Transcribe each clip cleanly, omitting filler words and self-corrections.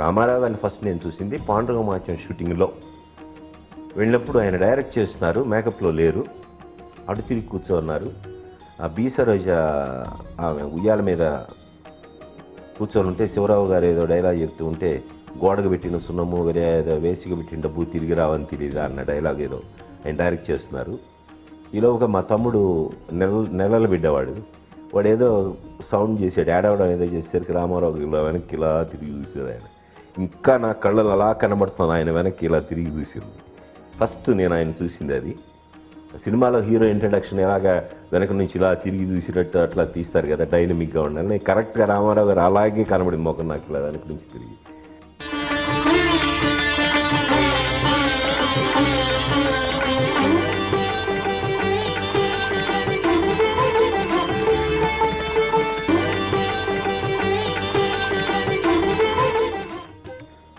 రామారావు గారిని ఫస్ట్ నేను చూసింది పాండురంగమాత్యం షూటింగ్లో వెళ్ళినప్పుడు ఆయన డైరెక్ట్ చేస్తున్నారు, మేకప్లో లేరు, అటు తిరిగి కూర్చోన్నారు. ఆ బీసరోజ ఆమె ఉయ్యాల మీద కూర్చొని ఉంటే శివరావు గారు ఏదో డైలాగ్ చెప్తూ ఉంటే గోడకు పెట్టిన సున్నము ఏదో వేసిగా పెట్టిన డబ్బు తిరిగి రావని తెలియదు అన్న డైలాగ్ ఏదో ఆయన డైరెక్ట్ చేస్తున్నారు. ఈలోగా మా తమ్ముడు నెలలు బిడ్డవాడు, వాడు ఏదో సౌండ్ చేసాడు, ఏడవడం ఏదో చేసేసరికి రామారావు ఇలా వెనక్కి ఇలా తిరిగి చూసాడు. ఆయన ఇంకా నా కళ్ళలో అలా కనబడుతుంది, ఆయన వెనక్కి ఇలా తిరిగి చూసింది. ఫస్ట్ నేను ఆయన చూసింది అది. సినిమాలో హీరో ఇంట్రడక్షన్ ఎలాగా వెనక నుంచి ఇలా తిరిగి చూసినట్టు అట్లా తీస్తారు కదా, డైనమిక్గా ఉండాలి. కరెక్ట్గా రామారావు గారు అలాగే కనబడింది మొక్క నాకు ఇలా వెనక నుంచి తిరిగి.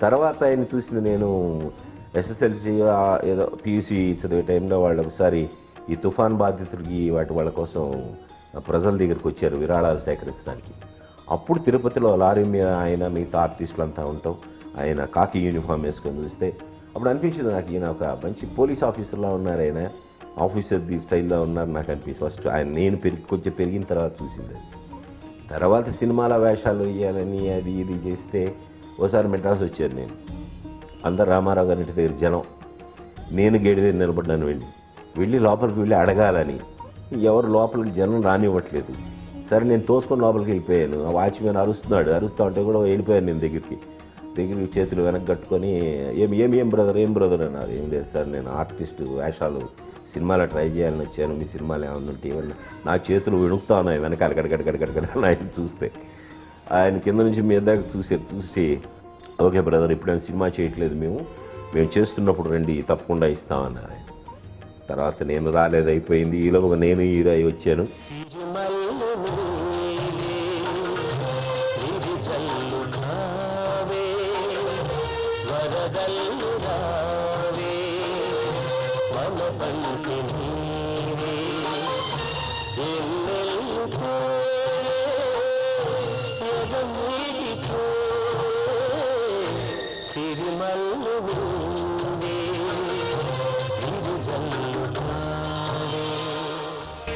తర్వాత ఆయన చూసింది నేను ఎస్ఎస్ఎల్సి ఏదో పియూసీ చదివే టైంలో వాళ్ళు ఒకసారి ఈ తుఫాన్ బాధితుడికి వాళ్ళ కోసం ప్రజల దగ్గరికి వచ్చారు విరాళాలు సేకరించడానికి. అప్పుడు తిరుపతిలో లారీ మీద ఆయన మిగతా ఆర్టిస్టులు అంతా ఉంటాం, ఆయన కాకి యూనిఫామ్ వేసుకొని చూస్తే అప్పుడు అనిపించింది నాకు ఈయన ఒక మంచి పోలీస్ ఆఫీసర్లా ఉన్నారు, ఆయన ఆఫీసర్ ది స్టైల్లో ఉన్నారు నాకు అనిపించింది. ఫస్ట్ ఆయన నేను కొంచెం పెరిగిన తర్వాత చూసింది. తర్వాత సినిమాల వేషాలు వేయాలని అది ఇది చేస్తే ఓసారి మెడ్రాస్ వచ్చాను నేను. అందరు రామారావు గారి ఇంటి దగ్గర జనం, నేను గేడి దగ్గర నిలబడ్డాను. వెళ్ళి లోపలికి వెళ్ళి అడగాలని ఎవరు లోపలికి జనం రానివ్వట్లేదు. సరే నేను తోసుకొని లోపలికి వెళ్ళిపోయాను. ఆ వాచ్మెన్ అరుస్తూ ఉంటే కూడా వెళ్ళిపోయాను నేను దగ్గరికి చేతులు వెనక్కి కట్టుకొని ఏం బ్రదర్ అన్నారు. ఏం లేదు సార్, నేను ఆర్టిస్టు వేషాలు సినిమాలో ట్రై చేయాలని వచ్చాను, మీ సినిమాలు ఏమన్నా ఉంటే ఇవన్నీ. నా చేతులు విణుకుతా ఉన్నాయి వెనకాల గడగడగడగడగడ. ఆయన చూస్తే ఆయన కింద నుంచి మీ దాకా చూసి ఓకే బ్రదర్, ఇప్పుడైనా సినిమా చేయట్లేదు, మేము చేస్తున్నప్పుడు రండి తప్పకుండా ఇస్తామన్నారు ఆయన. తర్వాత నేను రాలేదు, అయిపోయింది. ఈలోగా నేను హీరో అయి వచ్చాను.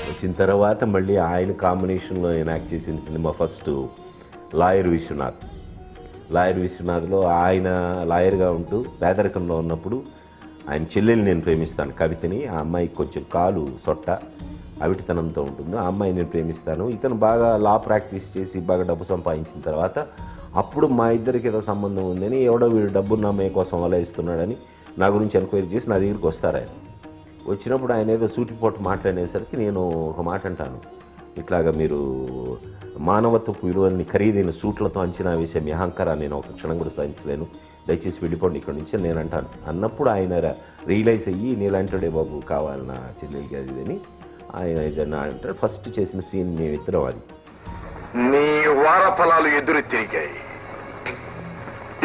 వచ్చిన తర్వాత మళ్ళీ ఆయన కాంబినేషన్లో నేను యాక్ట్ చేసిన సినిమా ఫస్ట్ లాయర్ విశ్వనాథ్లో ఆయన లాయర్గా ఉంటూ పేదరికంలో ఉన్నప్పుడు ఆయన చెల్లెలు నేను ప్రేమిస్తాను, కవితని. ఆ అమ్మాయికి కొంచెం కాలు సొట్ట అవిటితనంతో ఉంటుంది. ఆ అమ్మాయి నేను ప్రేమిస్తాను. ఇతను బాగా లా ప్రాక్టీస్ చేసి బాగా డబ్బు సంపాదించిన తర్వాత అప్పుడు మా ఇద్దరికి ఏదో సంబంధం ఉందని, ఎవడో వీడు డబ్బు నా అమ్మాయి కోసం అలా ఇస్తున్నాడని నా గురించి ఎంక్వైరీ చేసి నా దగ్గరికి వస్తారు. ఆయన వచ్చినప్పుడు ఆయన ఏదో సూటిపోటు మాట్లాడేసరికి నేను ఒక మాట అంటాను, ఇట్లాగా మీరు మానవత్వపు విలువల్ని ఖరీదైన సూట్లతో అంచనా వేసే మీ అహంకారాన్ని నేను ఒక క్షణం కూడా సహించలేను, దయచేసి వెళ్ళిపోండి ఇక్కడ నుంచి నేను అంటాను. అన్నప్పుడు ఆయన రియలైజ్ అయ్యి నీలాంటిడే బాబు కావాలి నా చెల్లెలికి అది అని ఆయన ఏదన్నా అంటే ఫస్ట్ చేసిన సీన్ మేమిద్దరం అది. నీ వారఫలాలు ఎదురు తిరిగాయి.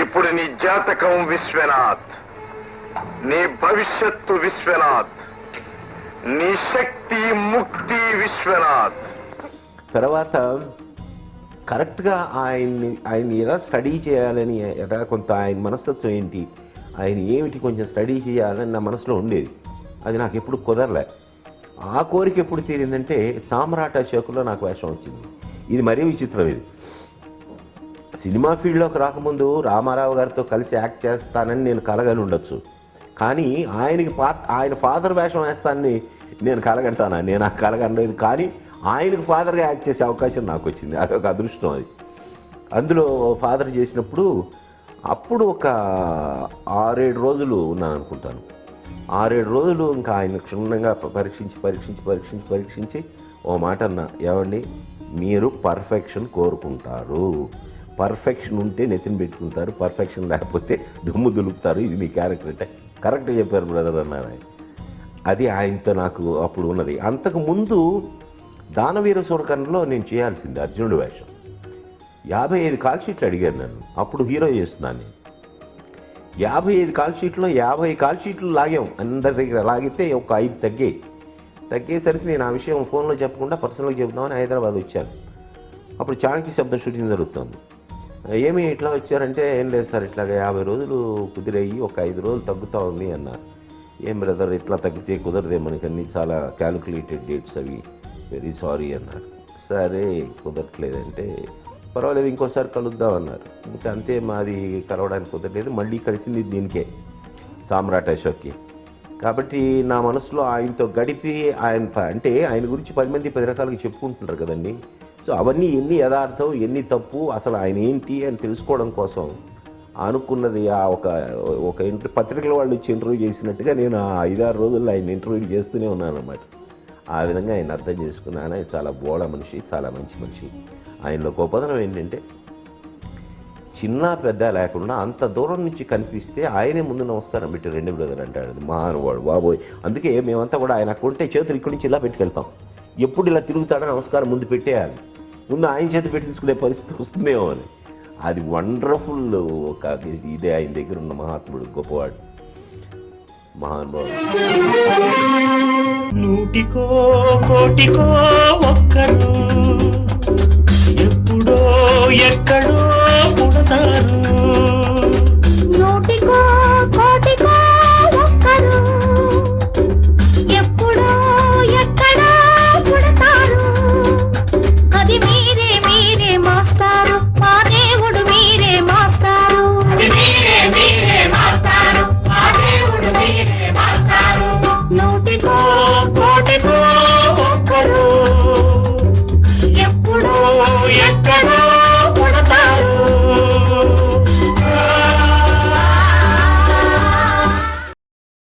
ఇప్పుడు నీ జాతకం విశ్వనాథ్, నీ భవిష్యత్తు విశ్వనాథ్, నీ శక్తి ముక్తి విశ్వనాథ్. తర్వాత కరెక్ట్గా ఆయన్ని ఎలా స్టడీ చేయాలని, ఎలా కొంత ఆయన మనస్తత్వం ఏంటి, ఆయన ఏమిటి కొంచెం స్టడీ చేయాలని నా మనసులో ఉండేది. అది నాకు ఎప్పుడు కుదరలే. ఆ కోరిక ఎప్పుడు తీరిందంటే సామ్రాట్ అశోకులో నాకు వేషం వచ్చింది. ఇది మరీ విచిత్రం. ఇది సినిమా ఫీల్డ్లోకి రాకముందు రామారావు గారితో కలిసి యాక్ట్ చేస్తానని నేను కలగని ఉండొచ్చు, కానీ ఆయన ఫాదర్ వేషం వేస్తానని నేను కలగంటానా? నేను ఆ కలగనలేదు. కానీ ఆయనకు ఫాదర్గా యాక్ట్ చేసే అవకాశం నాకు వచ్చింది. అదొక అదృష్టం. అది అందులో ఫాదర్ చేసినప్పుడు అప్పుడు ఒక 6-7 రోజులు ఉన్నాను అనుకుంటాను. 6-7 రోజులు ఇంకా ఆయన క్షుణ్ణంగా పరీక్షించి ఓ మాట అన్నా, ఏమండి మీరు పర్ఫెక్షన్ కోరుకుంటారు, పర్ఫెక్షన్ ఉంటే నెత్తిని పెట్టుకుంటారు, పర్ఫెక్షన్ లేకపోతే దుమ్ము దులుపుతారు, ఇది మీ క్యారెక్టర్ అంటే కరెక్ట్గా చెప్పారు బ్రదర్ అన్నారు ఆయన. అది ఆయనతో నాకు అప్పుడు ఉన్నది. అంతకుముందు దానవీర సూరకర్ణలో నేను చేయాల్సింది అర్జునుడి వేషం. 55 కాల్ షీట్లు అడిగారు నన్ను, అప్పుడు హీరో చేస్తున్నాను నేను. 55 కాల్ షీట్లో 50 కాల్ షీట్లు లాగాం అందరి దగ్గర. లాగితే ఒక 5 తగ్గేసరికి నేను ఆ విషయం ఫోన్లో చెప్పకుండా పర్సనల్గా చెబుతామని హైదరాబాద్ వచ్చాను. అప్పుడు చాణక్య శబ్దం షూటింగ్ జరుగుతుంది. ఏమి ఇట్లా వచ్చారంటే ఏం లేదు సార్, ఇట్లాగా 50 రోజులు కుదిరయ్యి ఒక 5 రోజులు తగ్గుతూ ఉంది అన్నారు. ఏం బ్రదర్ ఇట్లా తగ్గితే కుదరదే, మనకి అన్ని చాలా క్యాలిక్యులేటెడ్ డేట్స్ అవి, వెరీ సారీ అన్నారు. సరే కుదరట్లేదంటే పర్వాలేదు ఇంకోసారి కలుద్దాం అన్నారు. ఇంకా అంతే, మాది కలవడానికి కుదరలేదు. మళ్ళీ కలిసింది దీనికే, సామ్రాట్ అశోక్కి. కాబట్టి నా మనసులో ఆయనతో గడిపి అంటే ఆయన గురించి 10 మంది 10 రకాలుగా చెప్పుకుంటుంటారు కదండి. సో అవన్నీ ఎన్ని యథార్థం ఎన్ని తప్పు, అసలు ఆయన ఏంటి అని తెలుసుకోవడం కోసం అనుకున్నది. ఆ ఒక పత్రికల వాళ్ళు వచ్చి ఇంటర్వ్యూ చేసినట్టుగా నేను ఆ 5-6 రోజుల్లో ఆయన ఇంటర్వ్యూ చేస్తూనే ఉన్నాను అన్నమాట. ఆ విధంగా ఆయన అర్థం చేసుకున్నాను. ఆయన చాలా బోళ మనిషి, చాలా మంచి మనిషి. ఆయనలో గొప్పదనం ఏంటంటే చిన్న పెద్ద లేకుండా అంత దూరం నుంచి కనిపిస్తే ఆయనే ముందు నమస్కారం పెట్టి రెండు బ్రదర్ అంటాడు. మహానుభావుడు బాబోయ్. అందుకే మేమంతా కూడా ఆయన కొంటే చేతులు ఇక్కడి నుంచి ఇలా పెట్టుకెళ్తాం. ఎప్పుడు ఇలా తిరుగుతాడో నమస్కారం ముందు పెట్టేయాలి, ముందు ఆయన చేతి పెట్టించుకునే పరిస్థితి వస్తుందేమో అని. అది వండర్ఫుల్ ఒక ఇదే ఆయన దగ్గర ఉన్న మహాత్ముడు, గొప్పవాడు, మహానుభావుడు. 100 కోటికో ఒక్కడు, ఎప్పుడో ఎక్కడో